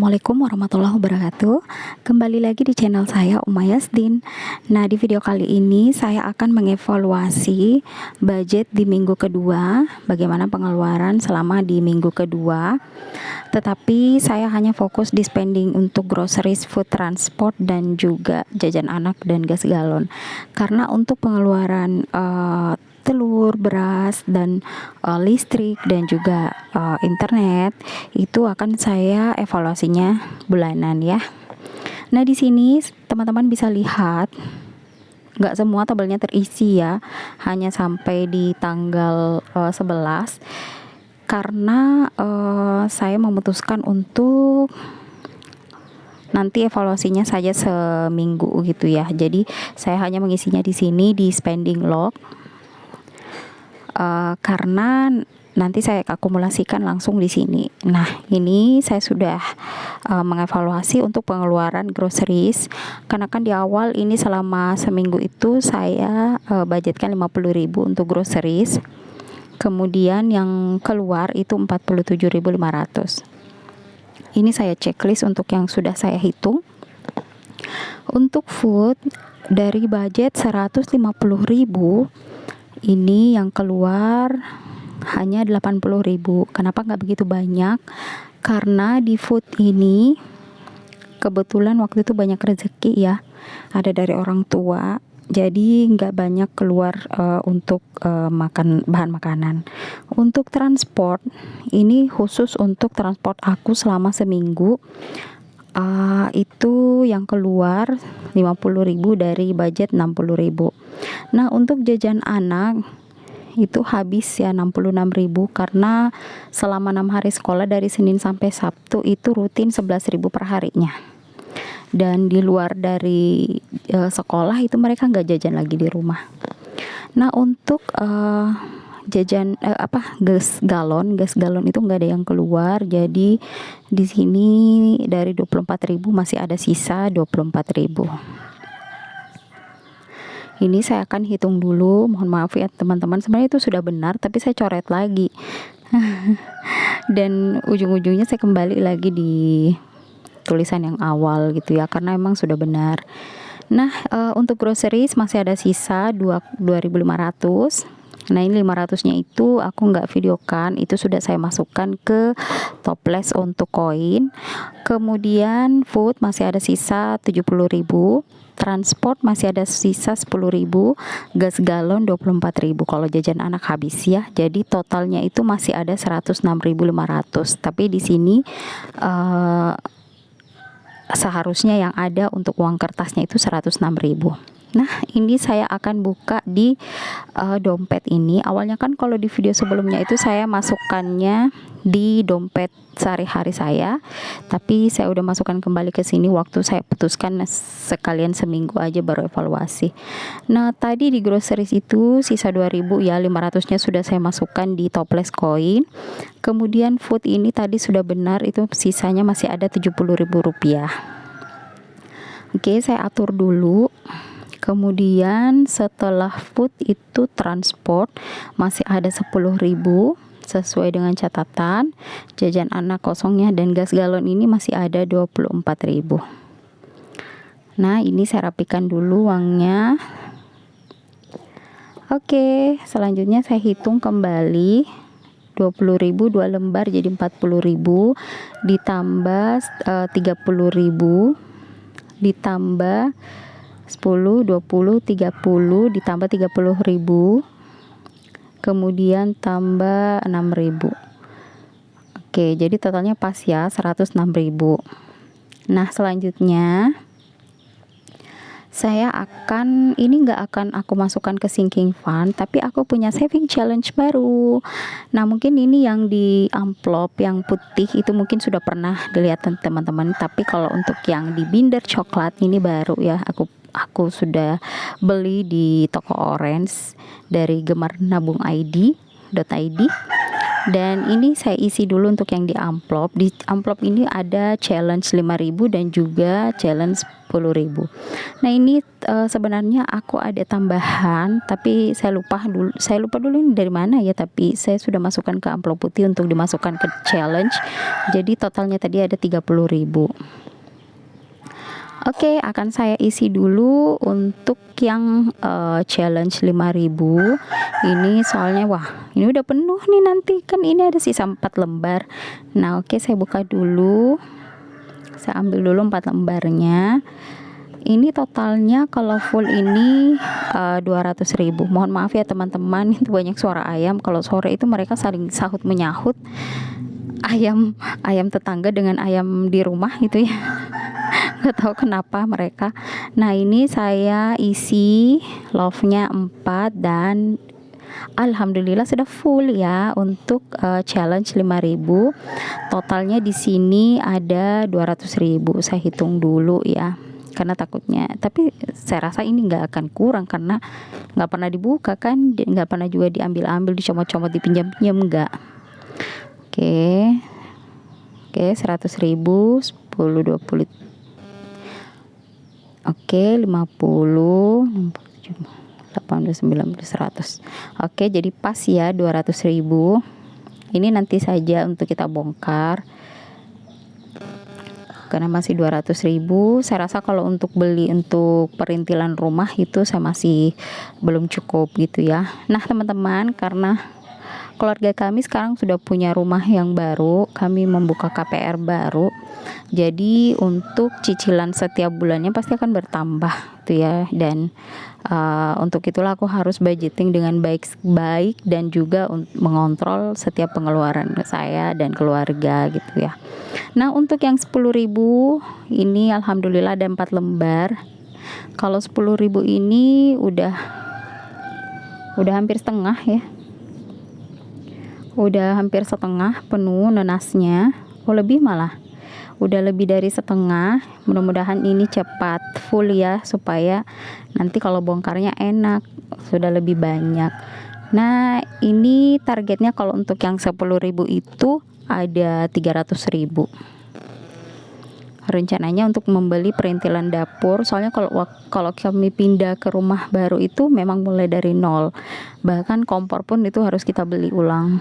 Assalamualaikum warahmatullahi wabarakatuh. Kembali lagi di channel saya Uma Yasdin. Nah, di video kali ini saya akan mengevaluasi budget di minggu kedua, bagaimana pengeluaran selama di minggu kedua. Tetapi saya hanya fokus di spending untuk groceries, food, transport, dan juga jajan anak dan gas galon. Karena untuk pengeluaran telur, beras, dan listrik dan juga internet itu akan saya evaluasinya bulanan ya. Nah, di sini teman-teman bisa lihat nggak semua tabelnya terisi ya, hanya sampai di tanggal 11 karena saya memutuskan untuk nanti evaluasinya saja seminggu gitu ya. Jadi saya hanya mengisinya di sini di spending log. Karena nanti saya akumulasikan langsung di sini. Nah, ini saya sudah mengevaluasi untuk pengeluaran groceries. Karena kan di awal ini selama seminggu itu saya budgetkan 50.000 untuk groceries. Kemudian yang keluar itu 47.500. Ini saya checklist untuk yang sudah saya hitung. Untuk food dari budget 150.000, ini yang keluar hanya 80.000. Kenapa nggak begitu banyak? Karena di food ini kebetulan waktu itu banyak rezeki ya, ada dari orang tua, jadi nggak banyak keluar untuk makan bahan makanan. Untuk transport ini khusus untuk transport aku selama seminggu, itu yang keluar 50.000 dari budget 60.000. Nah, untuk jajan anak itu habis ya 66.000 karena selama 6 hari sekolah dari Senin sampai Sabtu itu rutin 11.000 per harinya. Dan di luar dari sekolah itu mereka nggak jajan lagi di rumah. Nah, untuk jajan gas galon itu nggak ada yang keluar. Jadi di sini dari 24.000 masih ada sisa 24.000. Ini saya akan hitung dulu, mohon maaf ya teman-teman, sebenarnya itu sudah benar tapi saya coret lagi. Dan ujung-ujungnya saya kembali lagi di tulisan yang awal gitu ya, karena emang sudah benar. Nah, untuk groceries masih ada sisa 2.500. Nah, ini 500-nya itu aku nggak videokan, itu sudah saya masukkan ke toples untuk koin. Kemudian food masih ada sisa 70.000, transport masih ada sisa 10.000, gas galon 24.000 kalau jajan anak habis ya. Jadi totalnya itu masih ada 106.500. Tapi di sini seharusnya yang ada untuk uang kertasnya itu 106.000. Nah, ini saya akan buka di dompet ini. Awalnya kan kalau di video sebelumnya itu saya masukkannya di dompet sehari-hari saya, tapi saya udah masukkan kembali ke sini waktu saya putuskan sekalian seminggu aja baru evaluasi. Nah, tadi di groceries itu sisa 2.000 ya, 500-nya sudah saya masukkan di toples koin. Kemudian food ini tadi sudah benar, itu sisanya masih ada 70.000 rupiah. Oke, saya atur dulu. Kemudian setelah food itu transport masih ada 10.000 sesuai dengan catatan. Jajan anak kosongnya dan gas galon ini masih ada 24.000. Nah, ini saya rapikan dulu uangnya. Oke, selanjutnya saya hitung kembali. 20.000 2 lembar jadi 40.000 ditambah 30.000 ditambah 10, 20, 30 ditambah 30.000, kemudian tambah 6.000. Oke, jadi totalnya pas ya 106.000. Nah, selanjutnya saya akan, ini nggak akan aku masukkan ke sinking fund, tapi aku punya saving challenge baru. Nah, mungkin ini yang di amplop yang putih itu mungkin sudah pernah dilihat teman-teman, tapi kalau untuk yang di binder coklat ini baru ya, aku sudah beli di toko orange dari gemarnabung.id. Dan ini saya isi dulu untuk yang di amplop. Di amplop ini ada challenge 5.000 dan juga challenge 10.000. Nah, ini sebenarnya aku ada tambahan, tapi saya lupa dulu ini dari mana ya, tapi saya sudah masukkan ke amplop putih untuk dimasukkan ke challenge. Jadi totalnya tadi ada 30.000. Oke, akan saya isi dulu untuk yang challenge 5.000 ini, soalnya wah ini udah penuh nih, nanti kan ini ada sisa 4 lembar. Nah, oke, saya buka dulu, saya ambil dulu 4 lembarnya. Ini totalnya kalau full ini 200.000. Mohon maaf ya teman-teman, itu banyak suara ayam. Kalau sore itu mereka saling sahut menyahut, ayam tetangga dengan ayam di rumah gitu ya. Nggak tahu kenapa mereka. Nah, ini saya isi love-nya 4 dan alhamdulillah sudah full ya untuk challenge 5.000. Totalnya di sini ada 200.000. Saya hitung dulu ya, karena takutnya, tapi saya rasa ini nggak akan kurang karena nggak pernah dibuka kan, nggak pernah juga diambil-ambil, dicomot-comot, dipinjam-pinjam, nggak. Oke, 100.000, 10, 20, oke, 50, 80, 90, 100. Oke, jadi pas ya 200.000. Ini nanti saja untuk kita bongkar karena masih 200.000. Saya rasa kalau untuk beli untuk perintilan rumah itu saya masih belum cukup gitu ya. Nah, teman-teman, karena keluarga kami sekarang sudah punya rumah yang baru, kami membuka KPR baru. Jadi untuk cicilan setiap bulannya pasti akan bertambah tuh ya, dan untuk itulah aku harus budgeting dengan baik dan juga mengontrol setiap pengeluaran saya dan keluarga gitu ya. Nah, untuk yang 10.000 ini alhamdulillah ada 4 lembar. Kalau 10.000 ini udah hampir setengah ya. Udah hampir setengah penuh nenasnya. Oh, lebih malah. Udah lebih dari setengah. Mudah-mudahan ini cepat full ya, supaya nanti kalau bongkarnya enak, sudah lebih banyak. Nah, ini targetnya kalau untuk yang 10.000 itu ada 300.000. Rencananya untuk membeli perintilan dapur, soalnya kalau kami pindah ke rumah baru itu memang mulai dari nol. Bahkan kompor pun itu harus kita beli ulang.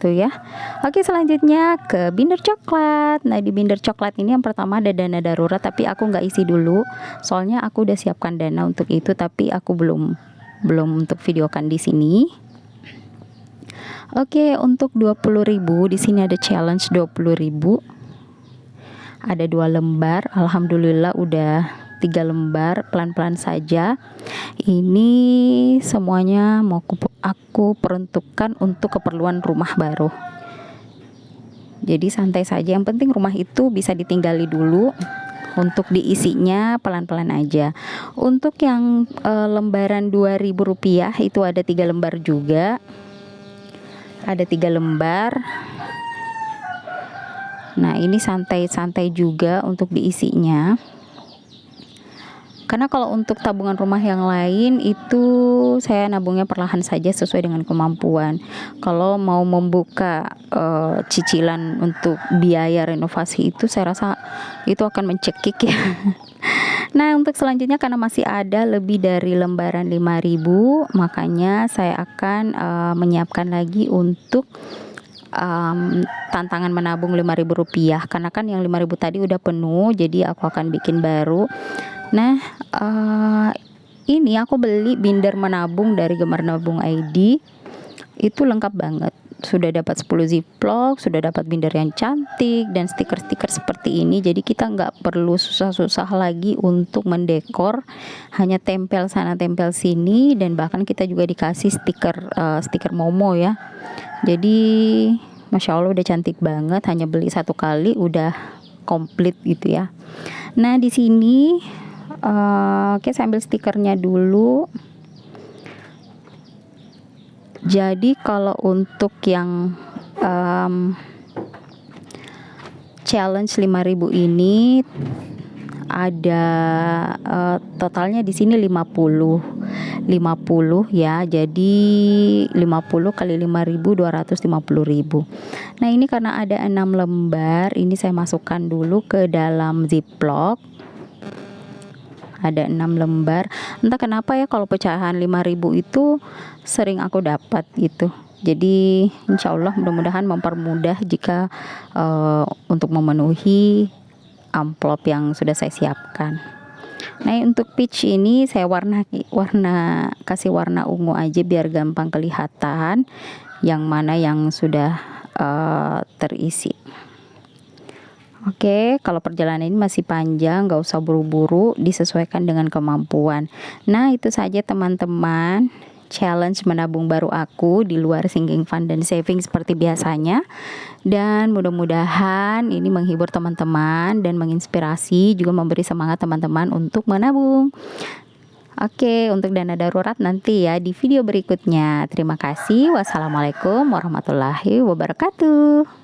Tuh ya. Oke, selanjutnya ke binder coklat. Nah, di binder coklat ini yang pertama ada dana darurat, tapi aku nggak isi dulu, soalnya aku udah siapkan dana untuk itu, tapi aku belum untuk videokan di sini. Oke, untuk 20.000 di sini ada challenge 20.000. Ada 2 lembar, alhamdulillah udah 3 lembar, pelan-pelan saja. Ini semuanya mau aku peruntukkan untuk keperluan rumah baru. Jadi santai saja, yang penting rumah itu bisa ditinggali dulu. Untuk diisinya pelan-pelan aja. Untuk yang lembaran 2.000 rupiah itu ada 3 lembar juga. Ada 3 lembar. Nah, ini santai-santai juga untuk diisinya. Karena kalau untuk tabungan rumah yang lain itu saya nabungnya perlahan saja sesuai dengan kemampuan. Kalau mau membuka cicilan untuk biaya renovasi itu saya rasa itu akan mencekik ya. Nah, untuk selanjutnya karena masih ada lebih dari lembaran 5.000, makanya saya akan menyiapkan lagi untuk tantangan menabung 5.000 rupiah, karena kan yang 5.000 tadi udah penuh, jadi aku akan bikin baru. Nah, ini aku beli binder menabung dari Gemar Nabung ID. Itu lengkap banget. Sudah dapat 10 ziplock, sudah dapat binder yang cantik dan stiker-stiker seperti ini. Jadi kita nggak perlu susah-susah lagi untuk mendekor, hanya tempel sana tempel sini, dan bahkan kita juga dikasih stiker Momo ya. Jadi Masya Allah udah cantik banget, hanya beli 1 kali udah komplit gitu ya. Nah, di sini oke, saya ambil stikernya dulu. Jadi kalau untuk yang challenge 5.000 ini ada totalnya di sini 50 ya, jadi 50 kali 5.000 250.000. Nah ini karena ada 6 lembar, ini saya masukkan dulu ke dalam ziplock. Ada 6 lembar. Entah kenapa ya kalau pecahan 5.000 itu sering aku dapat gitu. Jadi insya Allah mudah-mudahan mempermudah jika untuk memenuhi amplop yang sudah saya siapkan. Nah untuk peach ini saya kasih warna ungu aja biar gampang kelihatan yang mana yang sudah terisi. Oke, kalau perjalanan ini masih panjang, gak usah buru-buru, disesuaikan dengan kemampuan. Nah itu saja teman-teman, challenge menabung baru aku di luar sinking fund dan saving seperti biasanya. Dan mudah-mudahan ini menghibur teman-teman dan menginspirasi, juga memberi semangat teman-teman untuk menabung. Oke, untuk dana darurat nanti ya di video berikutnya. Terima kasih. Wassalamualaikum warahmatullahi wabarakatuh.